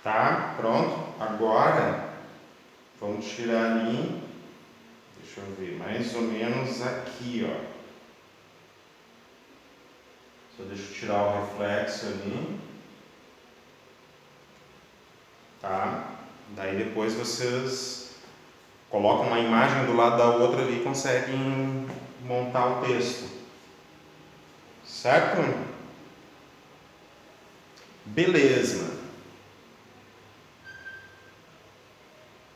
Tá? Pronto? Agora, vamos tirar ali, deixa eu ver, mais ou menos aqui, ó. Só deixa eu tirar o reflexo ali. Tá? Daí depois vocês colocam uma imagem do lado da outra ali e conseguem montar o texto. Certo? Beleza.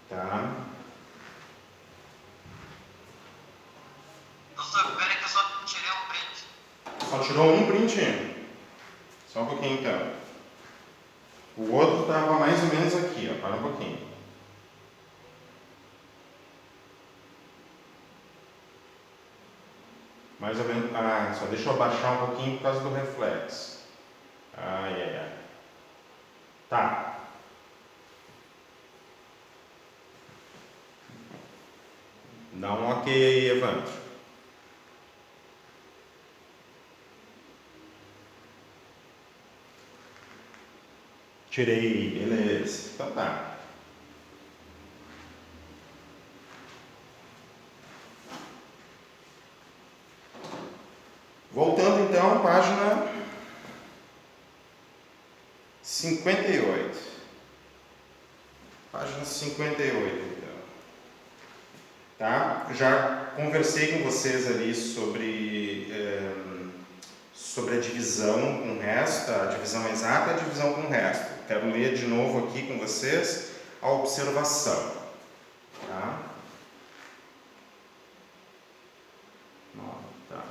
Tá? Doutor, pera que eu só tirei um print. Só tirou um print? Só um pouquinho então. O outro estava mais ou menos aqui, ó. Para um pouquinho. Mais ou menos. Ah, só deixa eu abaixar um pouquinho por causa do reflexo. Ai, ai, ai. Tá. Dá um ok aí, Evandro. Tirei, beleza. Então tá. Voltando então à página 58. Página 58, então. Tá? Já conversei com vocês ali sobre a divisão com o resto, a divisão exata e a divisão com o resto. Quero ler de novo aqui com vocês a observação. Tá? Tá.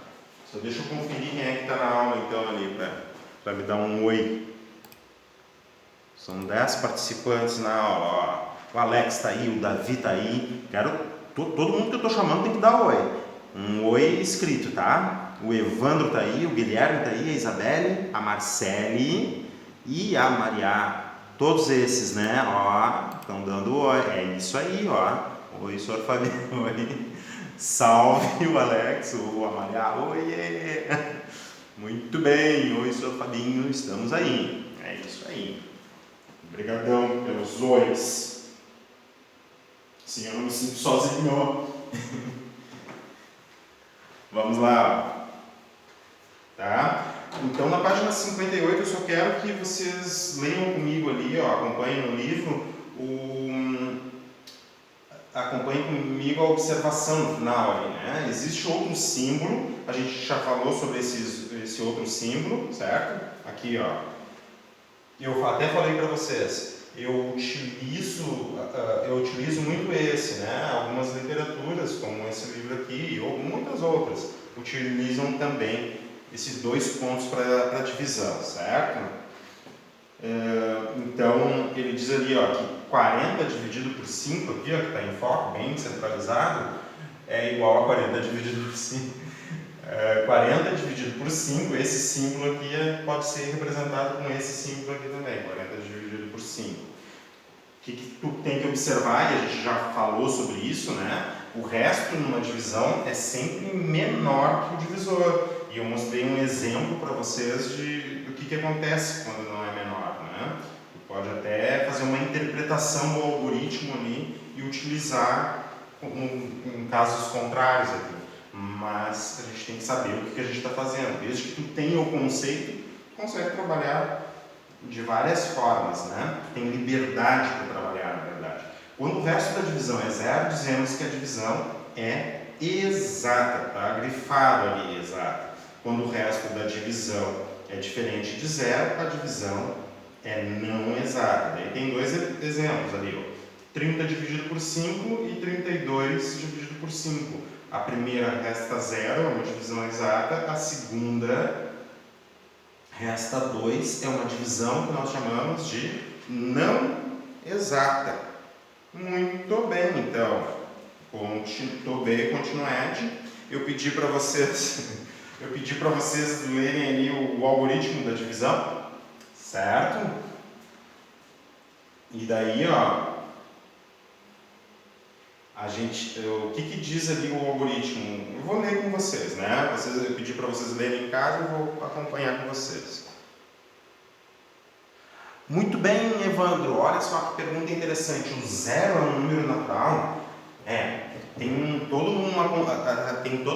Só deixa eu conferir quem é que está na aula então ali para me dar um oi. São 10 participantes na aula. Ó. O Alex está aí, o Davi está aí. Todo mundo que eu estou chamando tem que dar oi. Um oi escrito, tá? O Evandro está aí, o Guilherme está aí, a Isabelle, a Marcele e a Maria. Todos esses, né? Ó, estão dando oi. É isso aí, ó. Oi, senhor Fabiano. Oi. Salve o Alex, a Maria. Oiê! Muito bem. Oi, senhor Fabinho. Estamos aí. É isso aí. Obrigadão pelos ois. Sim, eu não me sinto sozinho. Vamos lá. Tá? Então, na página 58, eu só quero que vocês leiam comigo ali, ó, acompanhem no livro, acompanhem comigo a observação no final ali, né? Existe outro símbolo, a gente já falou sobre esse outro símbolo, certo? Aqui, ó. Eu até falei para vocês, eu utilizo muito esse, né? Algumas literaturas, como esse livro aqui, ou muitas outras, utilizam também esses dois pontos para divisão, certo? Então, ele diz ali, ó, que 40 dividido por 5, aqui, ó, que está em foco, bem centralizado, é igual a 40 dividido por 5. 40 dividido por 5, esse símbolo aqui pode ser representado com esse símbolo aqui também, 40 dividido por 5. O que tu tem que observar, e a gente já falou sobre isso, né? O resto numa divisão é sempre menor que o divisor. E eu mostrei um exemplo para vocês do que acontece quando não é menor, né? Tu pode até fazer uma interpretação do algoritmo ali e utilizar em casos contrários aqui. Mas a gente tem que saber o que a gente está fazendo. Desde que tu tenha o conceito, tu consegue trabalhar de várias formas, né? Tu tem liberdade para trabalhar, na verdade. Quando o resto da divisão é zero, dizemos que a divisão é exata, tá? Grifado ali, exata. Quando o resto da divisão é diferente de zero, a divisão é não exata. Daí tem dois exemplos ali, ó. 30 dividido por 5 e 32 dividido por 5. A primeira resta 0, é uma divisão exata. A segunda resta 2, é uma divisão que nós chamamos de não exata. Muito bem, então. Continued. Eu pedi para vocês lerem ali o algoritmo da divisão, certo? E daí, ó, o que diz ali o algoritmo? Eu vou ler com vocês, né? Eu pedi para vocês lerem em casa e vou acompanhar com vocês. Muito bem, Evandro. Olha só que pergunta interessante. O zero é um número natural? Tem toda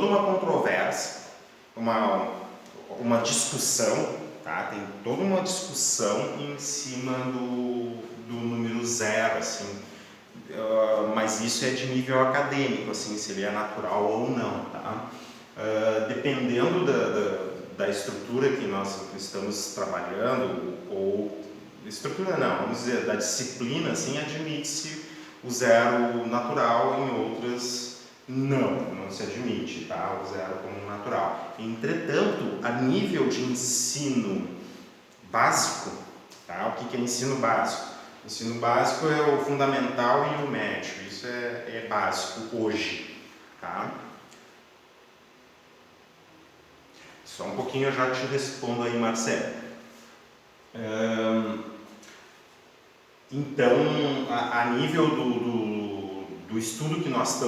uma controvérsia, uma discussão, tá? Tem toda uma discussão em cima do número zero, assim. Mas isso é de nível acadêmico, assim, se ele é natural ou não, tá? Dependendo da estrutura que nós estamos trabalhando, ou estrutura não, vamos dizer, da disciplina, assim, admite-se o zero natural, em outras não se admite, tá? O zero como natural. Entretanto, a nível de ensino básico, tá? O que é ensino básico? Ensino básico é o fundamental e o médio, isso é básico hoje, tá? Só um pouquinho eu já te respondo aí, Marcelo. Então, a nível do estudo que nós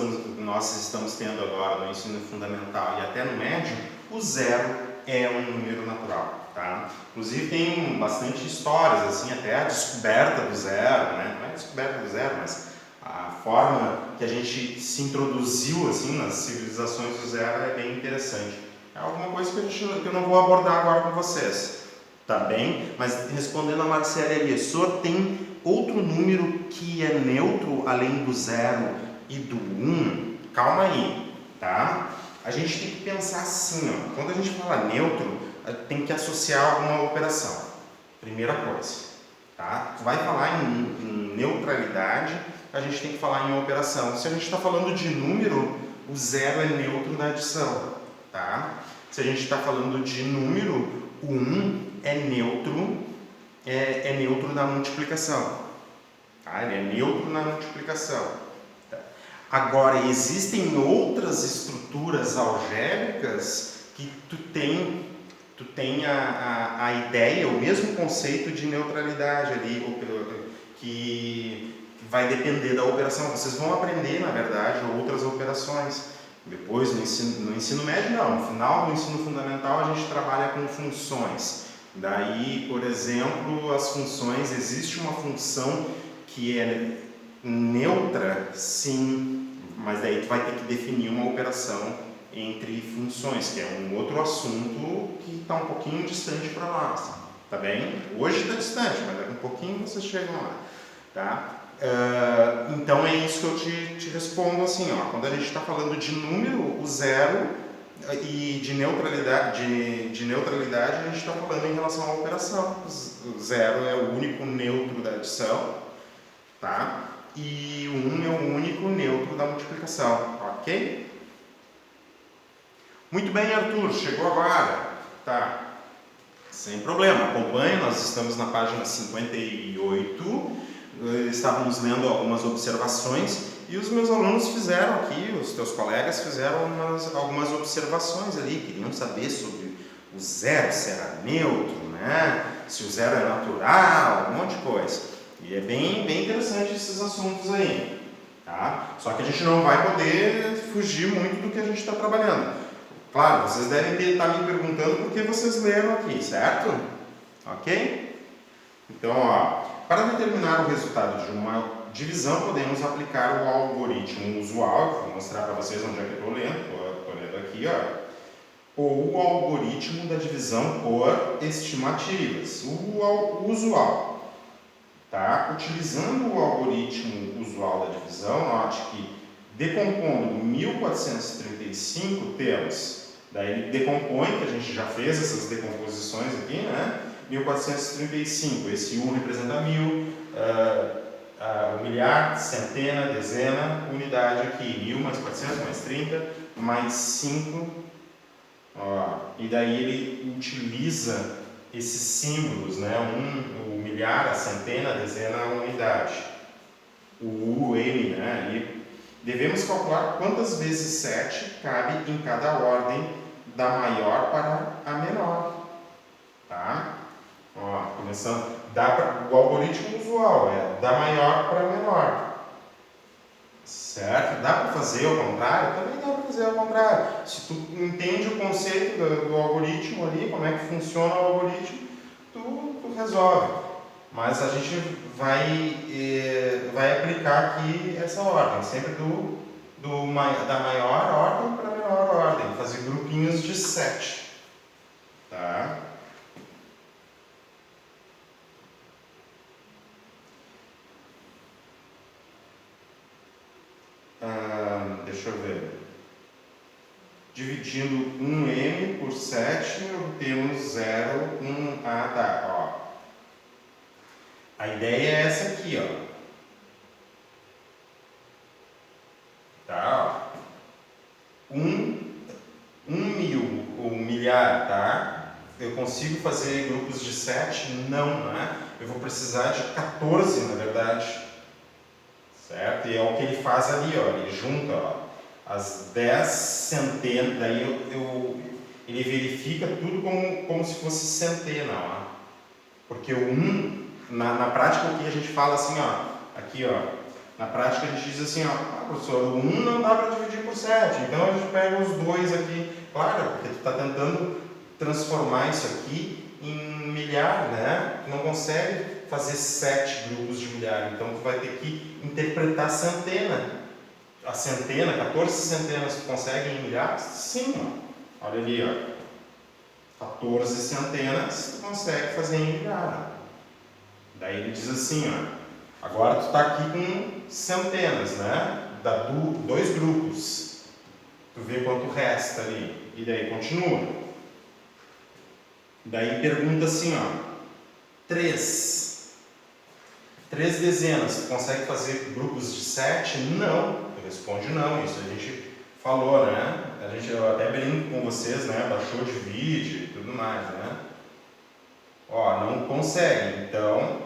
estamos tendo agora no ensino fundamental e até no médio, o zero é um número natural, tá? Inclusive tem bastante histórias, assim, até a descoberta do zero, né? Não é a descoberta do zero, mas a forma que a gente se introduziu, assim, nas civilizações do zero é bem interessante. É alguma coisa que eu não vou abordar agora com vocês, tá bem? Mas respondendo a Marcela ali, o senhor tem outro número que é neutro além do 0 e do 1? Calma aí, tá? A gente tem que pensar assim, ó. Quando a gente fala neutro, tem que associar alguma operação. Primeira coisa, tá? Tu vai falar em neutralidade, a gente tem que falar em operação. Se a gente está falando de número, o 0 é neutro na adição, tá? Se a gente está falando de número, o 1 é neutro na multiplicação, tá? Ele é neutro na multiplicação. Tá? Agora, existem outras estruturas algébricas que tu tem a ideia, o mesmo conceito de neutralidade ali, que vai depender da operação. Vocês vão aprender, na verdade, outras operações. Depois, no ensino médio, não. No final do ensino fundamental, a gente trabalha com funções. Daí, por exemplo, as funções, existe uma função que é neutra, sim, mas daí tu vai ter que definir uma operação entre funções, que é um outro assunto que está um pouquinho distante para nós, tá bem? Hoje está distante, mas daqui um pouquinho vocês chegam lá, tá? Então é isso que eu te respondo assim, ó, quando a gente está falando de número, o zero, e de neutralidade, a gente está falando em relação à operação. O zero é o único neutro da adição, tá? E o 1 é o único neutro da multiplicação, ok? Muito bem, Arthur, chegou agora, tá? Sem problema, acompanhe, nós estamos na página 58, estávamos lendo algumas observações e os meus alunos fizeram aqui, os teus colegas fizeram algumas observações ali, queriam saber sobre o zero, se era neutro, né? Se o zero é natural, um monte de coisa. E é bem interessante esses assuntos aí, tá? Só que a gente não vai poder fugir muito do que a gente está trabalhando. Claro, vocês devem estar me perguntando por que vocês leram aqui, certo? Ok? Então, ó, para determinar o resultado de uma divisão, podemos aplicar o algoritmo usual, que vou mostrar para vocês onde é que eu estou lendo aqui, ó. Ou o algoritmo da divisão por estimativas, o usual. Tá? Utilizando o algoritmo usual da divisão, note que decompondo 1435 temos, daí ele decompõe, que a gente já fez essas decomposições aqui, né? 1435, esse 1 representa 1000, o milhar, centena, dezena, unidade aqui, 1000 mais 400 mais 30 mais 5, ó, e daí ele utiliza esses símbolos, né? O milhar, a centena, a dezena, a unidade, o U, o M, né? E devemos calcular quantas vezes 7 cabe em cada ordem, da maior para a menor, tá? Ó, começando, o algoritmo usual é da maior para a menor, certo? Dá para fazer ao contrário? Também dá para fazer ao contrário. Se tu entende o conceito do algoritmo ali, como é que funciona o algoritmo, tu resolve. mas a gente vai aplicar aqui essa ordem, sempre da maior ordem para a menor ordem, fazer grupinhos de 7. Tá? Deixa eu ver. Dividindo 1m por 7, obtemos 0, 1. Ah, tá. Ó. A ideia é essa aqui, ó. Tá? Ó. 1.000, ou milhar, tá? Eu consigo fazer grupos de 7? Não, né? Eu vou precisar de 14, na verdade. Certo? E é o que ele faz ali, ó. Ele junta, ó, as 10 centenas, daí ele verifica tudo como se fosse centena, ó. Porque o 1, na prática, o que a gente fala assim, ó, aqui, ó, na prática a gente diz assim, ó, professor, o 1 não dá para dividir por 7, então a gente pega os dois aqui, claro, porque tu está tentando transformar isso aqui em milhar, né? Tu não consegue fazer 7 grupos de milhar, então tu vai ter que interpretar centena. A centena, 14 centenas, tu consegue em milhar? Sim, ó. Olha ali, ó. 14 centenas, tu consegue fazer em milhar. Daí ele diz assim, ó. Agora tu está aqui com centenas, né? Dá 2 grupos. Tu vê quanto resta ali. E daí continua. Daí pergunta assim, ó. 3 dezenas, tu consegue fazer grupos de 7? Não. Responde não, isso a gente falou, né? Eu até brinco com vocês, né? Baixou, divide e tudo mais, né? Ó, não consegue, então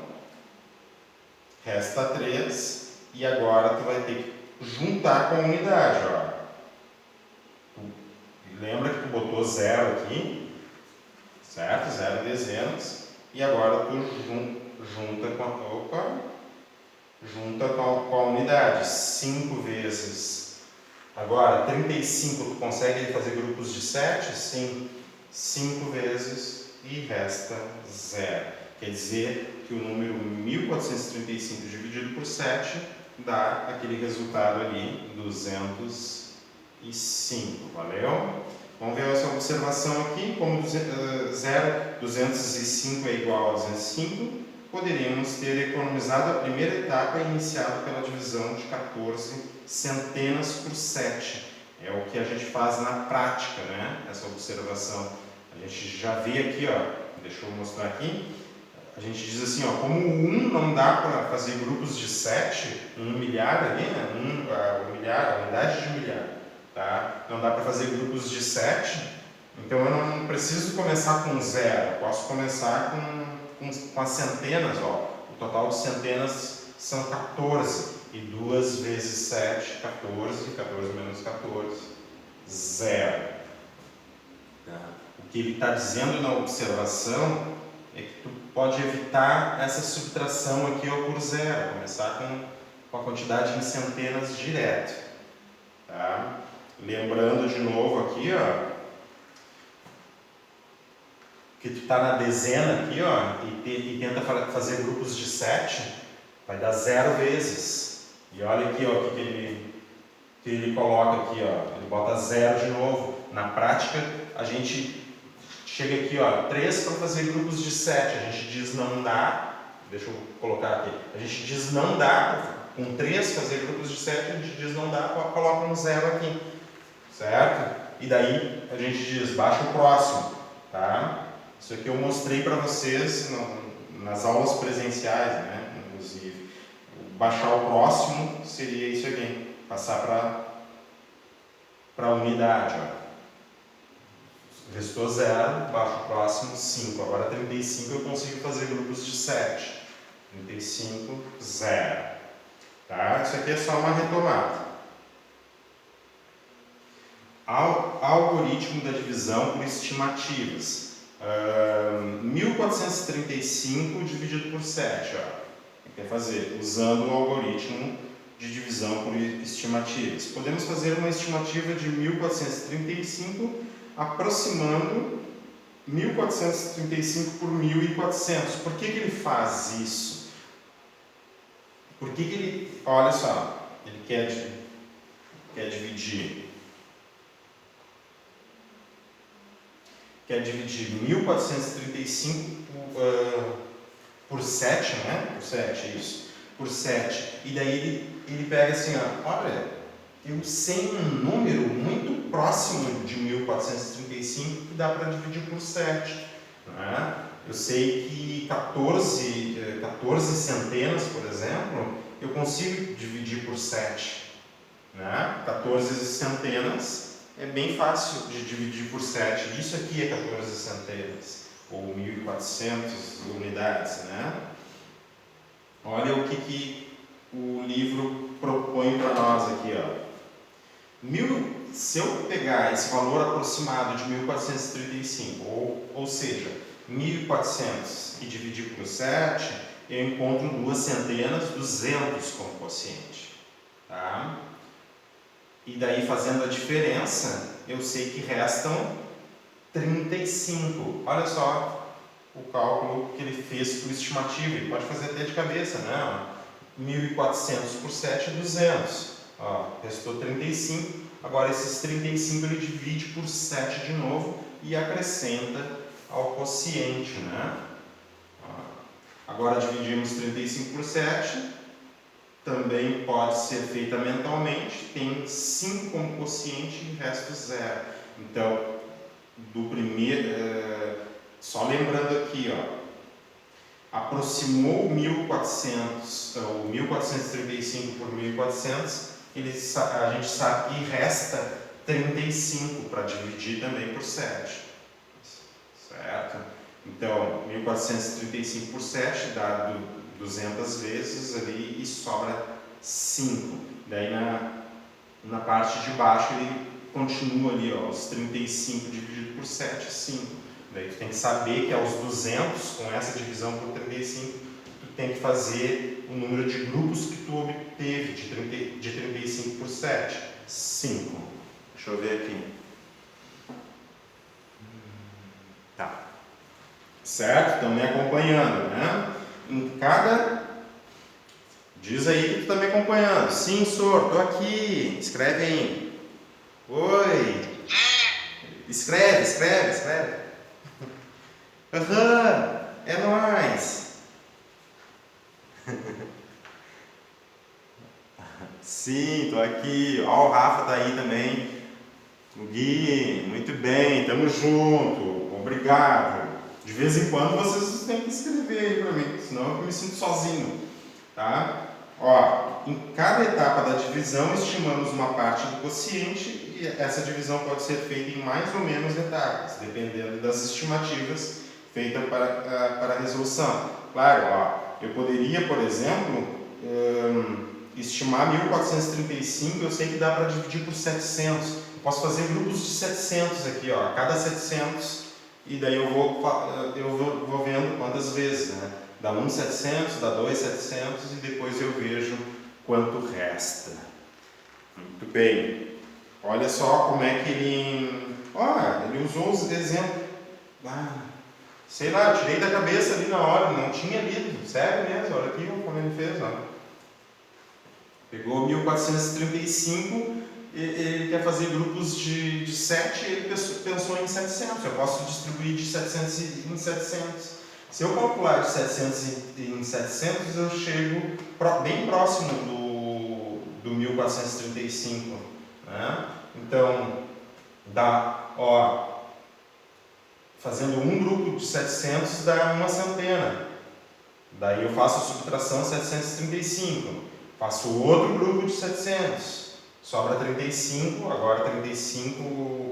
resta 3 e agora tu vai ter que juntar com a unidade, ó. Lembra que tu botou 0 aqui, certo? 0 dezenas, e agora tu junta com a unidade, 5 vezes. Agora, 35, tu consegue fazer grupos de 7? Sim. 5 vezes e resta 0. Quer dizer que o número 1435 dividido por 7 dá aquele resultado ali, 205. Valeu? Vamos ver essa observação aqui. Como 205 é igual a 205, poderíamos ter economizado a primeira etapa iniciada pela divisão de 14 centenas por 7. É o que a gente faz na prática, né? Essa observação. A gente já vê aqui, ó, deixa eu mostrar aqui. A gente diz assim, ó, como o 1 não dá para fazer grupos de 7, 1 milhar ali, né? A unidade de milhar, tá? Não dá para fazer grupos de 7, então eu não preciso começar com 0, eu posso começar com as centenas, ó. O total de centenas são 14, e 2 vezes 7, 14, 14 menos 14, 0. Tá? O que ele está dizendo na observação é que tu pode evitar essa subtração aqui ó, por 0, começar com a quantidade em centenas direto. Tá? Lembrando de novo aqui, ó, que tu está na dezena aqui, ó, e tenta fazer grupos de 7, vai dar 0 vezes. E olha aqui, ó, o que ele coloca aqui, ó, ele bota 0 de novo. Na prática, a gente chega aqui, ó, 3 para fazer grupos de 7, a gente diz não dá, deixa eu colocar aqui, a gente diz não dá, com 3 fazer grupos de 7, a gente diz não dá, coloca um 0 aqui, certo? E daí a gente diz, baixa o próximo, tá? Isso aqui eu mostrei para vocês nas aulas presenciais, né, inclusive. Baixar o próximo seria isso aqui, passar para a unidade, ó. Restou 0, baixo o próximo, 5. Agora 35 eu consigo fazer grupos de 7. 35, 0. Tá? Isso aqui é só uma retomada. Algoritmo da divisão por estimativas. 1435 dividido por 7. Ó. Quer fazer usando o algoritmo de divisão por estimativas. Podemos fazer uma estimativa de 1435 aproximando 1435 por 1400. Por que ele faz isso? Por que ele... Olha só, ele quer dividir. Quer dividir 1435 por 7, né? Por 7, isso. Por 7. E daí ele pega assim, ó, olha, eu sei um número muito próximo de 1435 que dá para dividir por 7. Né? Eu sei que 14 centenas, por exemplo, eu consigo dividir por 7. Né? 14 centenas é bem fácil de dividir por 7. Isso aqui é 14 centenas, ou 1400 unidades. Né? Olha o que o livro propõe para nós aqui. Ó. Se eu pegar esse valor aproximado de 1435, ou seja, 1400 e dividir por 7, eu encontro 2 centenas, 200 como quociente. Tá? E daí, fazendo a diferença, eu sei que restam 35. Olha só o cálculo que ele fez por estimativa. Ele pode fazer até de cabeça, né? 1400 por 7 é 200. Ó, restou 35. Agora, esses 35 ele divide por 7 de novo e acrescenta ao quociente, né? Ó, agora, dividimos 35 por 7. Também pode ser feita mentalmente, tem 5 como quociente e o resto 0. Então, do primeiro, só lembrando aqui, ó, aproximou 1400, ou 1435 por 1400, a gente sabe que resta 35 para dividir também por 7. Certo? Então, 1435 por 7 dá 200 vezes ali e sobra 5. Daí na parte de baixo ele continua ali, ó, os 35 dividido por 7, 5. Daí tu tem que saber que aos 200, com essa divisão por 35, tu tem que fazer o número de grupos que tu obteve de 35 por 7. 5. Deixa eu ver aqui. Tá. Certo? Estão me acompanhando, né? Em cada... Diz aí que tu está me acompanhando. Sim, senhor, estou aqui. Escreve aí. Oi. Escreve. Aham, é nóis. Sim, estou aqui. Ó, o Rafa tá aí também. O Gui, muito bem, tamo junto. Obrigado. De vez em quando vocês têm que escrever aí para mim, senão eu me sinto sozinho, tá? Ó, em cada etapa da divisão estimamos uma parte do quociente e essa divisão pode ser feita em mais ou menos etapas, dependendo das estimativas feitas para a resolução. Claro, ó, eu poderia, por exemplo, estimar 1435, eu sei que dá para dividir por 700. Eu posso fazer grupos de 700 aqui, ó, cada 700. E daí eu vou vendo quantas vezes, né? Dá 700, dá 700 e depois eu vejo quanto resta. Muito bem. Olha só como é que ele... ele usou os exemplos. Sei lá, eu tirei da cabeça ali na hora, não tinha lido. Sério mesmo, olha aqui como ele fez, ó. Pegou 1435... Ele quer fazer grupos de 7 e ele pensou em 700. Eu posso distribuir de 700 em 700. Se eu calcular de 700 em 700, eu chego bem próximo do 1435. Né? Então, dá, ó, fazendo um grupo de 700 dá 1 centena. Daí eu faço a subtração 735. Faço outro grupo de 700. Sobra 35, agora 35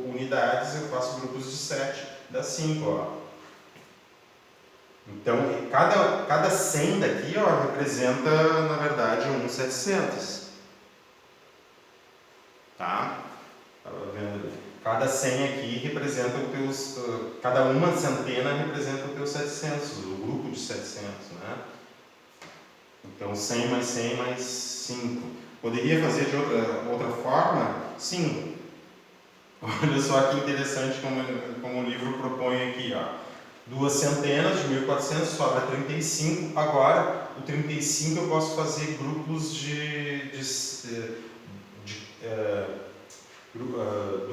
unidades, eu faço grupos de 7, dá 5, ó. Então, cada 100 daqui, ó, representa, na verdade, 700. Tá? Estava vendo. Cada 100 aqui representa os teus... cada uma centena representa os teus 700, o grupo de 700, né? Então, 100 mais 100 mais 5. Poderia fazer de outra forma? Sim. Olha só que interessante como o livro propõe aqui, ó. 2 centenas de 1.400, sobra 35. Agora, o 35 eu posso fazer grupos de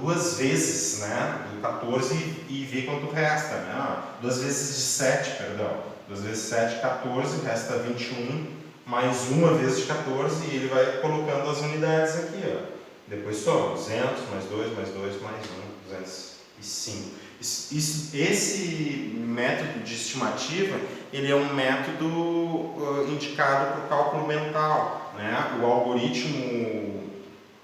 2 vezes, né, do 14 e ver quanto resta, né? 2 vezes de 7, perdão. 2 vezes 7, 14, resta 21, mais uma vez de 14 e ele vai colocando as unidades aqui, ó. Depois soma 200, mais 2, mais 2, mais 1, 205. Esse método de estimativa, ele é um método indicado para o cálculo mental, né? O algoritmo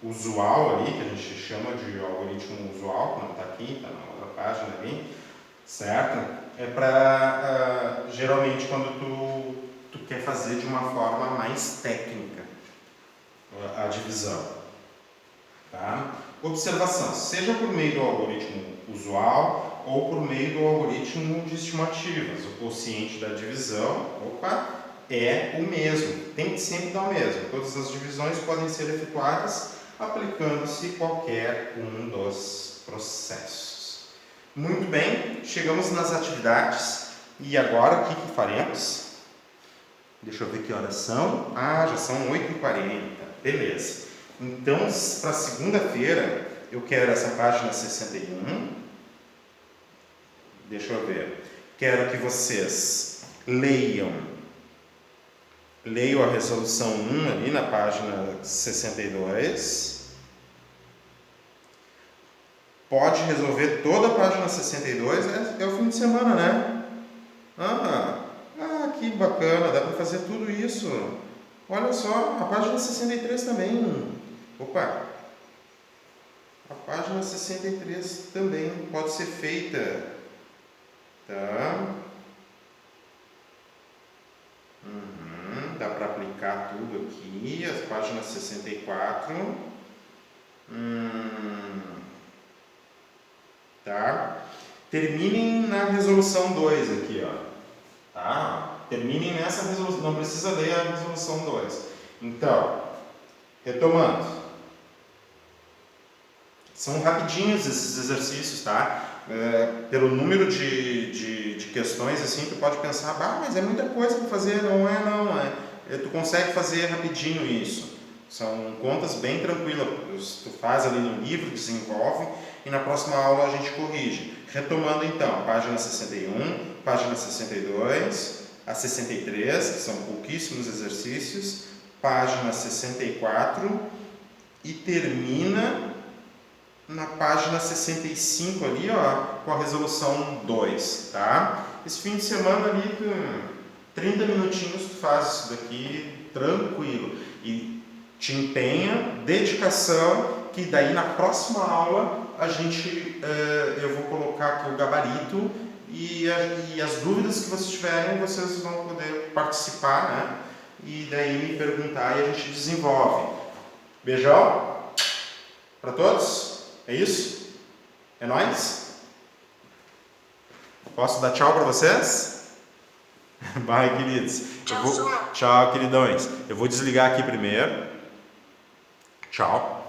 usual ali, que a gente chama de algoritmo usual, que não está aqui, está na outra página ali, certo? É para, geralmente, quando tu quer fazer de uma forma mais técnica a divisão. Tá? Observação, seja por meio do algoritmo usual ou por meio do algoritmo de estimativas, o quociente da divisão, é o mesmo, tem que sempre dar o mesmo. Todas as divisões podem ser efetuadas aplicando-se qualquer um dos processos. Muito bem, chegamos nas atividades e agora o que faremos? Deixa eu ver que horas são. Já são 8h40, beleza. Então, para segunda-feira, eu quero essa página 61. Deixa eu ver. Quero que vocês leiam a resolução 1 ali na página 62. Pode resolver toda a página 62, é o fim de semana, né? Que bacana, dá para fazer tudo isso. Olha só, a página 63 também. A página 63 também pode ser feita. Tá? Dá para aplicar tudo aqui. As páginas 64. Tá? Terminem na resolução 2 aqui, ó. Tá? Terminem nessa resolução, não precisa ler a resolução 2. Então, retomando. São rapidinhos esses exercícios, tá? Pelo número de questões, assim, tu pode pensar, mas é muita coisa para fazer. Não é. Tu consegue fazer rapidinho isso. São contas bem tranquilas. Tu faz ali no livro, desenvolve e na próxima aula a gente corrige. Retomando então, página 61, página 62, a 63, que são pouquíssimos exercícios, página 64 e termina na página 65 ali, ó, com a resolução 2, tá? Esse fim de semana ali, com 30 minutinhos, tu faz isso daqui tranquilo. E te empenha, dedicação, que daí na próxima aula eu vou colocar aqui o gabarito e as dúvidas que vocês tiverem, vocês vão poder participar, né? E daí me perguntar e a gente desenvolve. Beijão para todos. É isso? É nóis? Posso dar tchau para vocês? Bye, queridos. Tchau, queridões. Eu vou desligar aqui primeiro. Tchau.